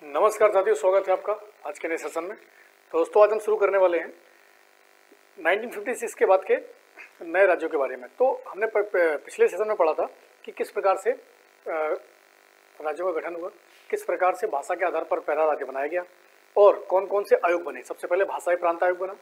नमस्कार साथियों, स्वागत है आपका आज के नए सेशन में। तो दोस्तों, आज हम शुरू करने वाले हैं 1956 के बाद के नए राज्यों के बारे में। तो हमने पिछले सेशन में पढ़ा था कि किस प्रकार से राज्यों का गठन हुआ, किस प्रकार से भाषा के आधार पर पहला राज्य बनाया गया और कौन कौन से आयोग बने। सबसे पहले भाषाई प्रांत आयोग बना,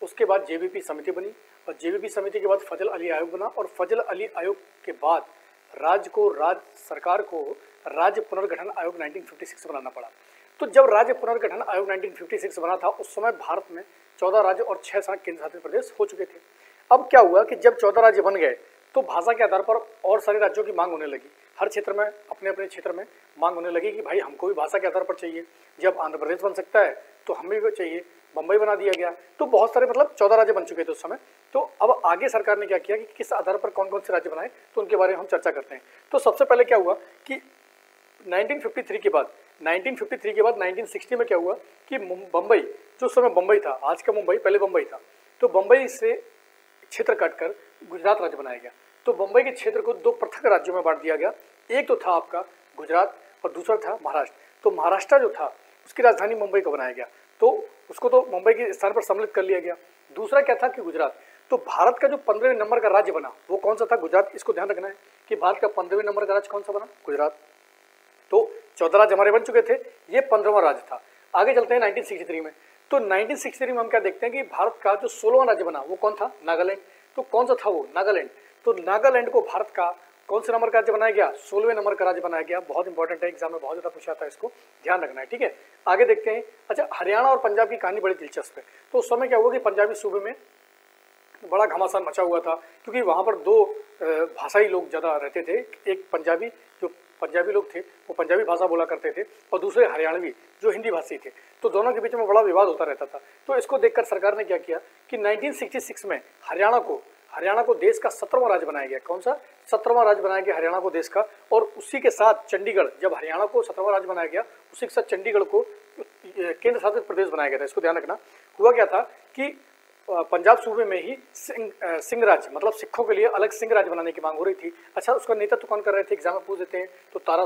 उसके बाद जेबीपी समिति बनी और जेबीपी समिति के बाद फजल अली आयोग बना और फजल अली आयोग के बाद राज्य सरकार को राज्य पुनर्गठन आयोग 1956 बनाना पड़ा। तो जब राज्य पुनर्गठन आयोग 1956 बना था, उस समय भारत में 14 राज्य और 6 केंद्र शासित प्रदेश हो चुके थे। अब क्या हुआ कि जब 14 राज्य बन गए तो भाषा के आधार पर और सारे राज्यों की मांग होने लगी। हर क्षेत्र में अपने अपने क्षेत्र में मांग होने लगी कि भाई हमको भी भाषा के आधार पर चाहिए। जब आंध्र प्रदेश बन सकता है तो हमें भी चाहिए, बम्बई बना दिया गया। तो बहुत सारे 14 राज्य बन चुके थे उस समय। तो अब आगे सरकार ने क्या किया कि किस आधार पर कौन कौन से राज्य बनाए, तो उनके बारे में हम चर्चा करते हैं। तो सबसे पहले क्या हुआ कि 1953 के बाद 1960 में क्या हुआ कि बम्बई, जो उस समय बम्बई था, आज का मुंबई पहले बम्बई था, तो बम्बई से क्षेत्र काटकर गुजरात राज्य बनाया गया। तो बम्बई के क्षेत्र को 2 पृथक राज्यों में बांट दिया गया। एक तो था आपका गुजरात और दूसरा था महाराष्ट्र। तो महाराष्ट्र जो था उसकी राजधानी मुंबई को बनाया गया, तो उसको तो मुंबई के स्थान पर सम्मिलित कर लिया गया। दूसरा क्या था कि गुजरात। तो भारत का जो 15वें नंबर का राज्य बना वो कौन सा था? गुजरात। इसको ध्यान रखना है कि भारत का 15वें नंबर का राज्य कौन सा बना? गुजरात। तो 14 राज्य हमारे बन चुके थे, ये 15वां राज्य था। आगे चलते हैं 1963 में। तो 1963 में हम क्या देखते हैं कि भारत का जो 16वां राज्य बना वो कौन था? नागालैंड। तो कौन सा था वो? नागालैंड। तो नागालैंड को भारत का कौन से नंबर का राज्य बनाया गया? 16वें नंबर का राज्य बनाया गया। बहुत इंपॉर्टेंट है, एग्जाम में बहुत ज्यादा पूछा था, इसको ध्यान रखना है, ठीक है। आगे देखते हैं। अच्छा, हरियाणा और पंजाब की कहानी बड़ी दिलचस्प है। तो उस समय क्या हुआ कि पंजाबी सूबे में बड़ा घमासान मचा हुआ था, क्योंकि वहाँ पर 2 भाषाई लोग ज़्यादा रहते थे। एक पंजाबी, जो पंजाबी लोग थे वो पंजाबी भाषा बोला करते थे, और दूसरे हरियाणवी जो हिंदी भाषी थे। तो दोनों के बीच में बड़ा विवाद होता रहता था। तो इसको देखकर सरकार ने क्या किया कि 1966 में हरियाणा को देश का 17वां राज्य बनाया गया। कौन सा? 17वां राज्य बनाया गया हरियाणा को देश का। और उसी के साथ चंडीगढ़, जब हरियाणा को 17वां राज्य बनाया गया, उसी के साथ चंडीगढ़ को केंद्र शासित प्रदेश बनाया गया था। इसको ध्यान रखना। हुआ क्या था कि पंजाब सूबे में ही सिंह राज्य, मतलब सिखों के लिए अलग सिंह राज्य बनाने की मांग हो रही थी। अच्छा, उसका नेतृत्व कौन कर रहे थे? एग्जाम में पूछ देते हैं। तो तारा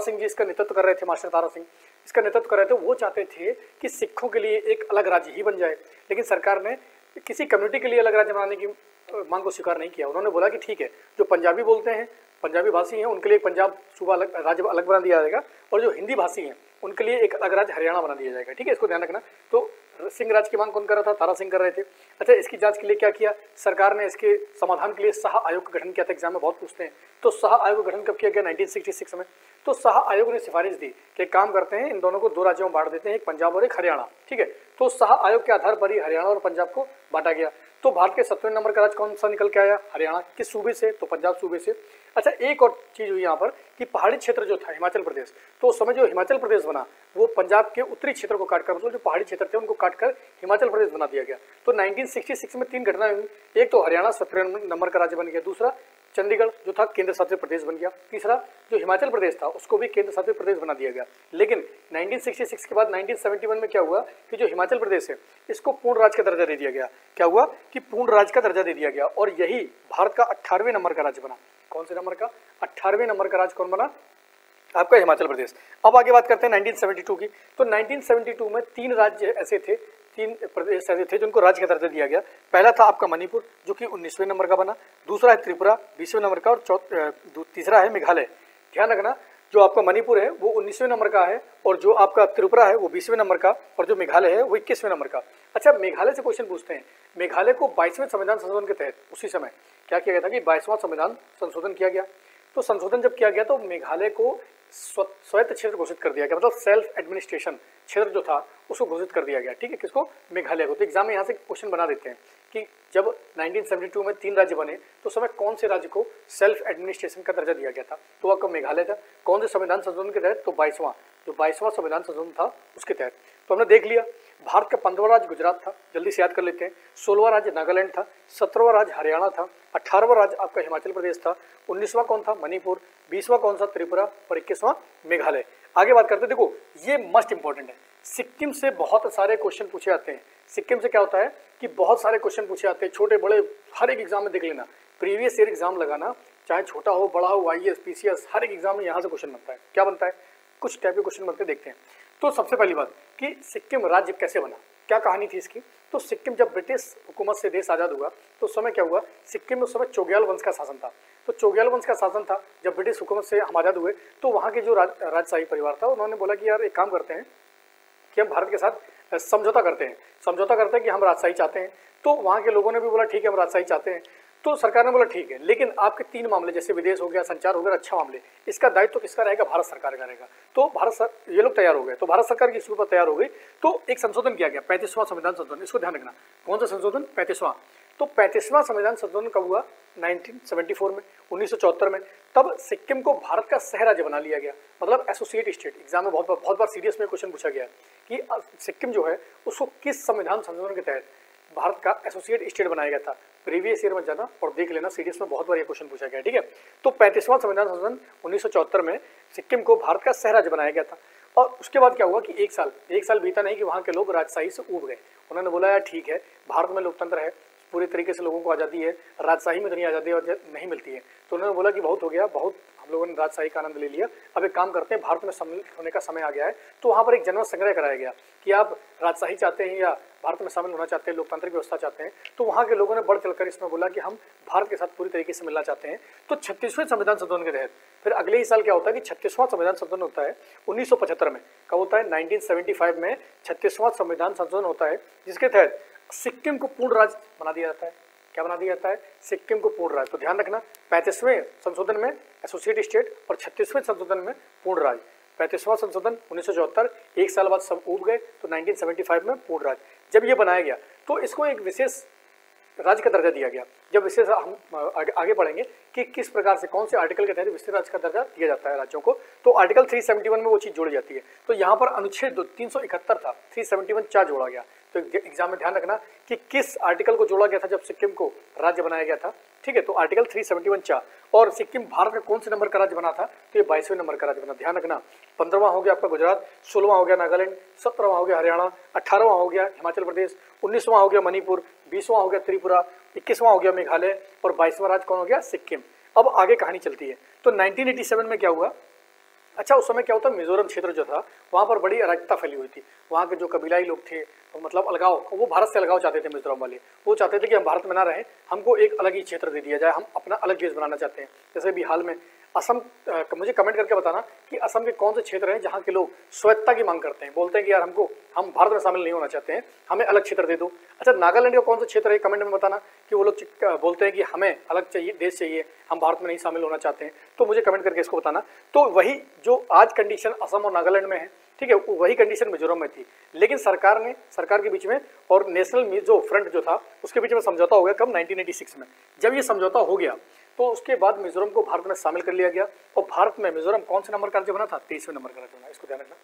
सिंह जी इसका नेतृत्व कर रहे थे। मास्टर तारा सिंह इसका नेतृत्व कर रहे थे। वो चाहते थे कि सिखों के लिए एक अलग राज्य ही बन जाए, लेकिन सरकार ने किसी कम्युनिटी के लिए अलग राज्य बनाने की मांग को स्वीकार नहीं किया। उन्होंने बोला कि ठीक है, जो पंजाबी बोलते हैं, पंजाबी भाषी हैं, उनके लिए पंजाब सूबा अलग राज्य अलग बना दिया जाएगा, और जो हिंदी भाषी हैं उनके लिए एक अलग राज्य हरियाणा बना दिया जाएगा, ठीक है। इसको ध्यान रखना। तो सिंह राज की मांग कौन कर रहा था? तारा सिंह कर रहे थे। अच्छा, इसकी जांच के लिए क्या किया सरकार ने? इसके समाधान के लिए शाह आयोग का गठन किया था। एग्जाम में बहुत पूछते हैं। तो शाह आयोग का गठन कब किया गया? 1966 में। तो शाह आयोग ने सिफारिश दी कि काम करते हैं, इन दोनों को 2 राज्यों में बांट देते हैं, एक पंजाब और एक हरियाणा, ठीक है। तो शाह आयोग के आधार पर ही हरियाणा और पंजाब को बांटा गया। तो भारत के 7वें नंबर का राज्य कौन सा निकल के आया? हरियाणा। किस सूबे से? तो पंजाब सूबे से। अच्छा, एक और चीज हुई यहाँ पर कि पहाड़ी क्षेत्र जो था हिमाचल प्रदेश, तो उस समय जो हिमाचल प्रदेश बना वो पंजाब के उत्तरी क्षेत्र को काटकर, मतलब जो पहाड़ी क्षेत्र थे उनको काटकर हिमाचल प्रदेश बना दिया गया। तो 1966 में 3 घटनाएं हुई। एक तो हरियाणा 17वें नंबर का राज्य बन गया, दूसरा चंडीगढ़ जो था केंद्र शासित प्रदेश बन गया, तीसरा जो हिमाचल प्रदेश था उसको भी केंद्र शासित प्रदेश बना दिया गया। लेकिन 1966 के बाद 1971 में क्या हुआ कि जो हिमाचल प्रदेश है इसको पूर्ण राज्य का दर्जा दे दिया गया। क्या हुआ कि पूर्ण राज्य का दर्जा दे दिया गया, और यही भारत का 18वें नंबर का राज्य बना। कौन से नंबर का? 18वें नंबर का राज्य कौन बना? आपका हिमाचल प्रदेश। अब आगे बात करते हैं 1972 की। तो 1972 में 3 राज्य ऐसे थे, 3 प्रदेश ऐसे थे जिनको राज्य का दर्जा दिया गया। पहला था आपका मणिपुर, जो कि 19वें नंबर का बना। दूसरा है त्रिपुरा, 20वें नंबर का, और तीसरा है मेघालय। ध्यान रखना, जो आपका मणिपुर है वो 19वें नंबर का है, और जो आपका त्रिपुरा है वो 20वें नंबर का, और जो मेघालय है वो 21वें नंबर का। अच्छा, मेघालय से क्वेश्चन पूछते हैं। मेघालय को 22वें संविधान संशोधन के तहत उसी समय क्या किया गया था कि 22वां संविधान संशोधन किया गया। तो संशोधन जब किया गया तो मेघालय को स्वायत्त क्षेत्र घोषित कर दिया गया, मतलब सेल्फ एडमिनिस्ट्रेशन क्षेत्र जो था उसको घोषित कर दिया गया, ठीक है। किसको? मेघालय को। तो एग्जाम में यहाँ से क्वेश्चन बना देते हैं कि जब 1972 में 3 राज्य बने तो उस समय कौन से राज्य को सेल्फ एडमिनिस्ट्रेशन का दर्जा दिया गया था? तो आपका मेघालय था। कौन से संविधान संशोधन के तहत? तो 22वां संविधान संशोधन था उसके तहत। तो हमने देख लिया, भारत का 15वां राज्य गुजरात था, जल्दी से याद कर लेते हैं। 16वां राज्य नागालैंड था, 17वां राज्य हरियाणा था, 18वां राज्य आपका हिमाचल प्रदेश था, 19वां कौन था? मणिपुर, 20वां कौन सा? त्रिपुरा, और 21वां मेघालय। आगे बात करते हैं। देखो, ये मस्ट इंपॉर्टेंट है। सिक्किम से बहुत सारे क्वेश्चन पूछे जाते हैं। सिक्किम से क्या होता है कि बहुत सारे क्वेश्चन पूछे जाते हैं, छोटे बड़े, हर एक एग्जाम में देख लेना। प्रीवियस ईयर एग्जाम लगाना, चाहे छोटा हो बड़ा हो, IAS PCS, हर एक एग्जाम में यहाँ से क्वेश्चन बनता है। क्या बनता है? कुछ टाइप के क्वेश्चन बनते देखते हैं। तो सबसे पहली बात कि सिक्किम राज्य कैसे बना, क्या कहानी थी इसकी। तो सिक्किम जब ब्रिटिश हुकूमत से देश आज़ाद हुआ तो उस समय क्या हुआ, सिक्किम में उस समय चोग्याल वंश का शासन था। तो चोग्याल वंश का शासन था, जब ब्रिटिश हुकूमत से हम आज़ाद हुए तो वहाँ के जो राजशाही परिवार था उन्होंने बोला कि यार एक काम करते हैं कि हम भारत के साथ समझौता करते हैं कि हम राजशाही चाहते हैं। तो वहाँ के लोगों ने भी बोला ठीक है हम राजशाही चाहते हैं। तो सरकार ने बोला ठीक है, लेकिन आपके 3 मामले जैसे विदेश हो गया, संचार हो गया, रक्षा मामले, इसका दायित्व तो किसका रहेगा, भारत सरकार का रहेगा। तो ये लोग तैयार हो गए, तो भारत सरकार की इसके ऊपर तैयार हो गई। तो एक संशोधन किया गया, 35वां संविधान संशोधन, इसको ध्यान रखना। कौन सा संशोधन, 35वां। तो 35वां संविधान संशोधन कब हुआ, 1974 में, 1974 में। तब सिक्किम को भारत का सह राज्य बना लिया गया, मतलब एसोसिएट स्टेट। एग्जाम में बहुत बार सीरियस में क्वेश्चन पूछा गया कि सिक्किम जो है उसको किस संविधान संशोधन के तहत भारत का एसोसिएट स्टेट बनाया गया था। प्रीवियस ईयर में जाना और देख लेना, सीरीज में बहुत बार ये क्वेश्चन पूछा गया, ठीक है। तो 35वां संविधान संशोधन 1974 में सिक्किम को भारत का सह राज्य बनाया गया था। और उसके बाद क्या हुआ कि एक साल बीता नहीं कि वहाँ के लोग राजशाही से ऊब गए। उन्होंने बोला यार ठीक है, भारत में लोकतंत्र है, पूरी तरीके से लोगों को आज़ादी है, राजशाही में इतनी आज़ादी नहीं मिलती है। तो उन्होंने बोला कि बहुत हो गया, बहुत हम लोगों ने राजशाही का आनंद ले लिया, अब एक काम करते हैं, भारत में सम्मिलित होने का समय आ गया है। तो वहाँ पर एक जनमत संग्रह कराया गया कि आप राजशाही चाहते हैं या भारत में शामिल होना चाहते हैं, लोकतांत्रिक व्यवस्था चाहते हैं। तो वहाँ के लोगों ने बढ़ चढ़कर इसमें बोला कि हम भारत के साथ पूरी तरीके से मिलना चाहते हैं। तो 36वें संविधान संशोधन के तहत फिर अगले ही साल क्या होता है कि 36वां संविधान संशोधन होता है 1975 में। कब होता है, 1975 में 36वां संविधान संशोधन होता है, जिसके तहत सिक्किम को पूर्ण राज्य बना दिया जाता है। क्या बना दिया जाता है, सिक्किम को पूर्ण राज्य। तो ध्यान रखना, 35वें संशोधन में एसोसिएट स्टेट और 36वें संशोधन में पूर्ण राज्य। 35वां संशोधन 1974, एक साल बाद सब ऊब गए, तो 1975 में पूर्ण राज्य। जब ये बनाया गया तो इसको एक विशेष राज्य का दर्जा दिया गया। जब विशेष हम आगे बढ़ेंगे कि किस प्रकार से कौन से आर्टिकल के तहत विशेष राज्य का दर्जा दिया जाता है राज्यों को, तो आर्टिकल 371 में वो चीज़ जोड़ी जाती है। तो यहाँ पर अनुच्छेद 371 था, 371 क्या जोड़ा गया। तो एग्जाम में ध्यान रखना कि किस आर्टिकल को जोड़ा गया था जब सिक्किम को राज्य बनाया गया था, ठीक है। तो आर्टिकल 371 चा। और सिक्किम भारत का कौन से नंबर का राज्य बना था, तो ये 22वें नंबर का राज्य बना। ध्यान रखना, 15वां हो गया आपका गुजरात, 16वां हो गया नागालैंड, 17वां हो गया हरियाणा, 18वां हो गया हिमाचल प्रदेश, 19वां हो गया मणिपुर, 20वां हो गया त्रिपुरा, 21वां हो गया मेघालय और 22वां राज्य कौन हो गया, सिक्किम। अब आगे कहानी चलती है। तो 1987 में क्या हुआ, अच्छा उस समय क्या होता, मिजोरम क्षेत्र जो था वहाँ पर बड़ी अराजकता फैली हुई थी। वहाँ के जो कबीलाई लोग थे, मतलब अलगाव, वो भारत से अलगाव चाहते थे। मिजोरम वाले वो चाहते थे कि हम भारत में ना रहें, हमको एक अलग ही क्षेत्र दे दिया जाए, हम अपना अलग देश बनाना चाहते हैं। जैसे भी हाल में असम, मुझे कमेंट करके बताना कि असम के कौन से क्षेत्र हैं जहाँ के लोग स्वायत्ता की मांग करते हैं, बोलते हैं कि यार हम भारत में शामिल नहीं होना चाहते हैं, हमें अलग क्षेत्र दे दो। अच्छा नागालैंड का कौन सा क्षेत्र है, कमेंट में बताना कि वो लोग बोलते हैं कि हमें अलग चाहिए, देश चाहिए, हम भारत में नहीं शामिल होना चाहते हैं। तो मुझे कमेंट करके इसको बताना। तो वही जो आज कंडीशन असम और नागालैंड में है, ठीक है, वही कंडीशन मिजोरम में थी। लेकिन सरकार के बीच में और नेशनल मिजो फ्रंट जो था उसके बीच में समझौता हो गया। कब, 1986 में। जब ये समझौता हो गया तो उसके बाद मिजोरम को भारत में शामिल कर लिया गया। और भारत में मिजोरम कौन से नंबर का राज्य बना था, 23वें नंबर का राज्य बना। इसको ध्यान रखना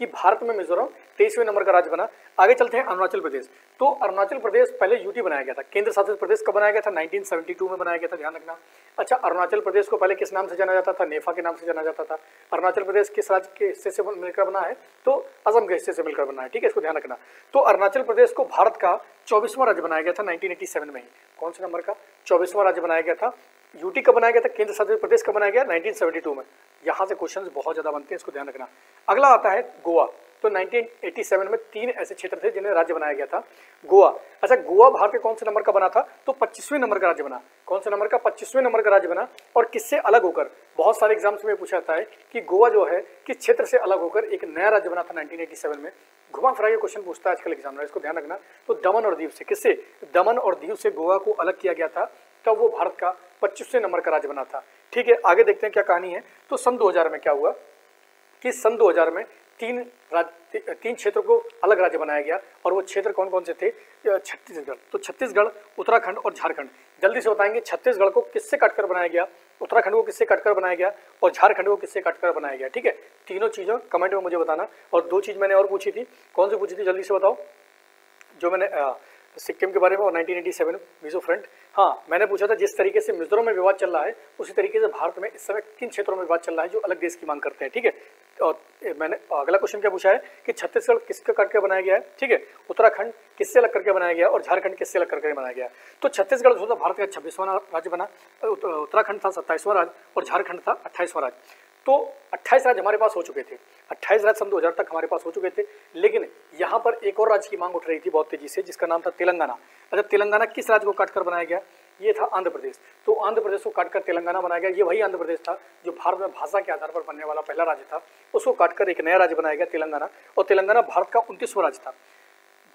कि भारत में मिजोरम 23वें नंबर का राज्य बना। आगे चलते हैं अरुणाचल प्रदेश। तो अरुणाचल प्रदेश पहले यूटी बनाया गया था, केंद्र शासित प्रदेश कब बनाया गया था, 1972 में बनाया गया था, ध्यान रखना। अच्छा अरुणाचल प्रदेश को पहले किस नाम से जाना जाता था, नेफा के नाम से जाना जाता था। अरुणाचल प्रदेश किस राज्य के हिस्से से मिलकर बना है, तो असम के हिस्से से मिलकर बना है, ठीक है, इसको ध्यान रखना। तो अरुणाचल प्रदेश को भारत का 24वां राज्य बनाया गया था 1987 में ही। कौन से नंबर का, 24वां राज्य बनाया गया था। यूटी कब बनाया गया था, केंद्र शासित प्रदेश कब बनाया गया, 1972 में। यहाँ से क्वेश्चंस बहुत ज़्यादा बनते हैं, इसको ध्यान रखना। अगला आता है गोवा। तो 1987 में 3 ऐसे क्षेत्र थे जिन्हें राज्य बनाया गया था, गोवा। अच्छा गोवा भारत के कौन से नंबर का बना था, तो 25वें नंबर का राज्य बना। कौन से नंबर का, 25वें नंबर का राज्य बना। और किससे अलग होकर, बहुत सारे एग्जाम्स में पूछा जाता है कि गोवा जो है किस क्षेत्र से अलग होकर एक नया राज्य बना था 1987 में। घुमा फिरा के क्वेश्चन पूछता है आजकल एग्जाम में, इसको ध्यान रखना। तो दमन और दीव से, किससे, दमन और दीव से गोवा को अलग किया गया था, तब वो भारत का 25वें नंबर का राज्य बना था, ठीक है। आगे देखते हैं क्या कहानी है। तो सन 2000 में क्या हुआ कि सन 2000 में 3 क्षेत्रों को अलग राज्य बनाया गया। और वो क्षेत्र कौन कौन से थे, छत्तीसगढ़। तो छत्तीसगढ़, उत्तराखंड और झारखंड। जल्दी से बताएंगे छत्तीसगढ़ को किससे काटकर बनाया गया, उत्तराखंड को किससे काटकर बनाया गया और झारखंड को किससे काटकर बनाया गया, ठीक है। तीनों चीज़ों कमेंट में मुझे बताना। और 2 चीज़ मैंने और पूछी थी, कौन सी पूछी थी जल्दी से बताओ, जो मैंने सिक्किम के बारे में और 1987 मिजो फ्रंट। हाँ मैंने पूछा था जिस तरीके से मिजोरम में विवाद चल रहा है उसी तरीके से भारत में इस समय किन क्षेत्रों में विवाद चल रहा है जो अलग देश की मांग करते हैं, ठीक है। और मैंने अगला क्वेश्चन क्या पूछा है कि छत्तीसगढ़ किसका काट के बनाया गया है, ठीक है, उत्तराखंड किससे अलग करके बनाया गया और झारखंड किससे अलग करके बनाया गया। तो छत्तीसगढ़ जो था भारत का 26वां राज्य बना, उत्तराखंड था 27वां राज्य और झारखंड था 28वां राज्य। तो 28 राज्य हमारे पास हो चुके थे, 28 राज्य सन 2000 तक हमारे पास हो चुके थे। लेकिन यहाँ पर एक और राज्य की मांग उठ रही थी बहुत तेजी से, जिसका नाम था तेलंगाना। अच्छा, तेलंगाना किस राज्य को काटकर बनाया गया? ये था आंध्र प्रदेश। तो आंध्र प्रदेश को काटकर तेलंगाना बनाया गया। ये वही आंध्र प्रदेश था जो भारत में भाषा के आधार पर बनने वाला पहला राज्य था, उसको काटकर एक नया राज्य बनाया गया तेलंगाना। और तेलंगाना भारत का 29वां राज्य था,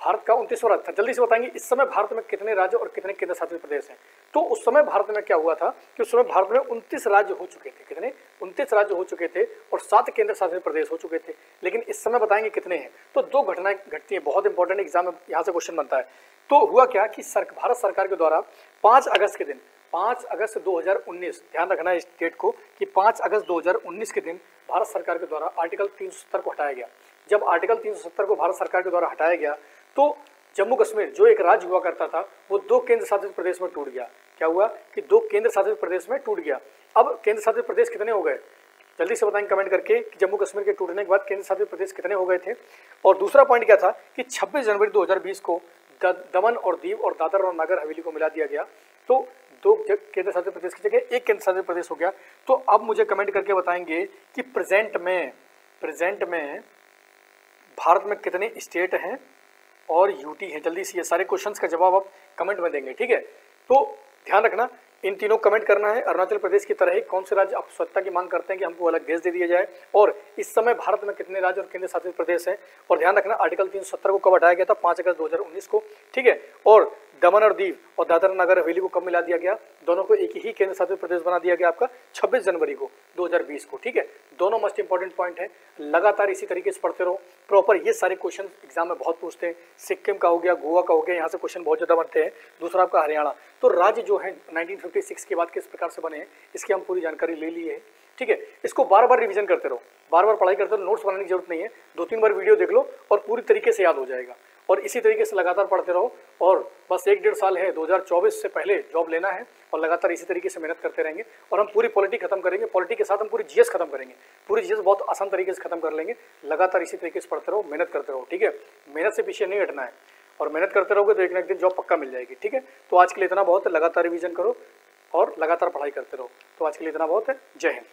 भारत का 29वां राज्य था। जल्दी से बताएंगे इस समय भारत में कितने राज्य और कितने केंद्र शासित प्रदेश हैं? तो उस समय भारत में क्या हुआ था कि उस समय भारत में 29 राज्य हो चुके थे। कितने? 29 राज्य हो चुके थे और 7 केंद्र शासित प्रदेश हो चुके थे। लेकिन इस समय बताएंगे कितने हैं? तो 2 घटनाएं घटती हैं, बहुत इंपॉर्टेंट एग्जाम में यहाँ से क्वेश्चन बनता है। तो हुआ क्या कि भारत सरकार के द्वारा 5 अगस्त के दिन, 5 अगस्त 2019, ध्यान रखना है इस डेट को कि 5 अगस्त 2019 के दिन भारत सरकार के द्वारा आर्टिकल 370 को हटाया गया। जब आर्टिकल 370 को भारत सरकार के द्वारा हटाया गया तो जम्मू कश्मीर जो एक राज्य हुआ करता था वो 2 केंद्र शासित प्रदेश में टूट गया। क्या हुआ कि 2 केंद्र शासित प्रदेश में टूट गया। अब केंद्र शासित प्रदेश कितने हो गए? जल्दी से बताएंगे कमेंट करके कि जम्मू कश्मीर के टूटने के बाद केंद्र शासित प्रदेश कितने हो गए थे। और दूसरा पॉइंट क्या था कि 26 जनवरी 2020 को दमन और दीव और दादर और नगर हवेली को मिला दिया गया। तो 2 केंद्र शासित प्रदेश की जगह 1 केंद्र शासित प्रदेश हो गया। तो अब मुझे कमेंट करके बताएंगे कि प्रेजेंट में भारत में कितने स्टेट हैं और यूटी है। जल्दी से ये सारे क्वेश्चंस का जवाब आप कमेंट में देंगे, ठीक है। तो ध्यान रखना इन तीनों कमेंट करना है। अरुणाचल प्रदेश की तरह ही कौन से राज्य आप स्वच्छता की मांग करते हैं कि हमको अलग गैस दे दिया जाए, और इस समय भारत में कितने राज्य और केंद्र शासित प्रदेश हैं। और ध्यान रखना आर्टिकल 370 को कब हटाया गया था? 5 अगस्त 2019 को, ठीक है। और दमन और दीव और दादर नगर हवेली को कब मिला दिया गया? दोनों को एक ही केंद्र शासित प्रदेश बना दिया गया आपका 26 जनवरी को 2020 को, ठीक है। दोनों मोस्ट इंपॉर्टेंट पॉइंट है। लगातार इसी तरीके से पढ़ते रहो प्रॉपर। ये सारे क्वेश्चन एग्जाम में बहुत पूछते हैं। सिक्किम का हो गया, गोवा का हो गया, यहाँ से क्वेश्चन बहुत ज़्यादा बनते हैं। दूसरा आपका हरियाणा। तो राज्य जो है 1956 के बाद किस प्रकार से बने हैं इसकी हम पूरी जानकारी ले ली है, ठीक है। इसको बार बार रिवीजन करते रहो, बार बार पढ़ाई करते रहो, नोट्स बनाने की जरूरत नहीं है। 2-3 बार वीडियो देख लो और पूरी तरीके से याद हो जाएगा। और इसी तरीके से लगातार पढ़ते रहो। और बस 1-1.5 साल है, 2024 से पहले जॉब लेना है और लगातार इसी तरीके से मेहनत करते रहेंगे। और हम पूरी पॉलिटी खत्म करेंगे, पॉलिटी के साथ हम पूरी जीएस खत्म करेंगे। पूरी जीएस बहुत आसान तरीके से खत्म कर लेंगे। लगातार इसी तरीके से पढ़ते रहो, मेहनत करते रहो, ठीक है। मेहनत से पीछे नहीं हटना है और मेहनत करते रहोगे तो एक ना एक दिन जॉब पक्का मिल जाएगी, ठीक है। तो आज के लिए इतना बहुत है। लगातार रिवीजन करो और लगातार पढ़ाई करते रहो। तो आज के लिए इतना बहुत है। जय हिंद।